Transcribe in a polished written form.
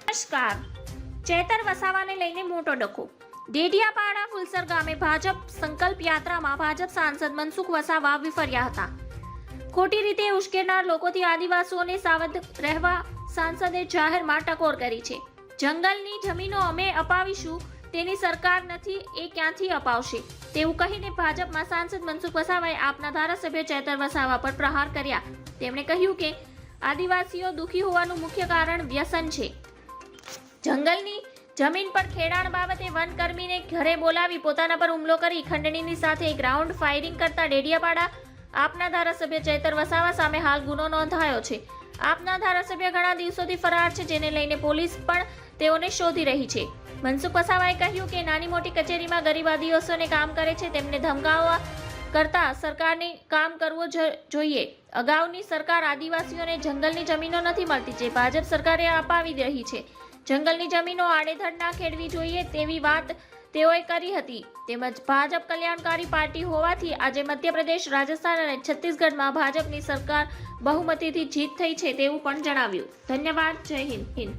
નમસ્કાર. ચેતર વસાવાને લઈને મોટો ડખો. ડેડિયાપાડા ફુલસર ગામે ભાજપ સંકલ્પ યાત્રામાં ભાજપ સાંસદ મનસુખ વસાવા વિફર્યા હતા. ખોટી રીતે ઉશ્કેરનાર લોકોથી આદિવાસીઓને સાવધ રહેવા સાંસદે જાહેરમાં ટકોર કરી છે. જંગલની જમીનો અમે અપાવીશું, તેની સરકાર નથી, એ ક્યાંથી અપાવશે તેવું કહીને ભાજપમાં સાંસદ મનસુખ વસાવાએ આપના ધારાસભ્ય ચેતર વસાવા પર પ્રહાર કર્યા. તેમણે કહ્યું કે આદિવાસીઓ દુઃખી હોવાનું મુખ્ય કારણ વ્યસન છે. જંગલની જમીન પર ખેડાણ બાબતે વનકર્મીને ઘરે બોલાવી પોતાના પર હુમલો કરી ખંડણીની સાથે ગ્રાઉન્ડ ફાયરિંગ કરતા ડેડિયાપાડા આપના ધારાસભ્ય ચેતર વસાવા સામે હાલ ગુનો નોંધાયો છે. આપના ધારાસભ્ય ઘણા દિવસોથી ફરાર છે, જેને લઈને પોલીસ પણ તેઓને શોધી રહી છે. મનસુખ વસાવાએ કહ્યું કે નાની મોટી કચેરીમાં ગરીબ આદિવાસીઓને કામ કરે છે, તેમને ધમકાવવા કરતા સરકારને કામ કરવું જોઈએ. અગાઉની સરકાર આદિવાસીઓને જંગલની જમીનો નથી મળતી, જે ભાજપ સરકારે અપાવી રહી છે. જંગલની જમીનો આડેધડ ના ખેડવી જોઈએ તેવી વાત તેઓએ કરી હતી. તેમજ ભાજપ કલ્યાણકારી પાર્ટી હોવાથી આજે મધ્યપ્રદેશ, રાજસ્થાન અને છત્તીસગઢમાં ભાજપની સરકાર બહુમતીથી જીત થઈ છે તેવું પણ જણાવ્યું. ધન્યવાદ. જય હિન્દ.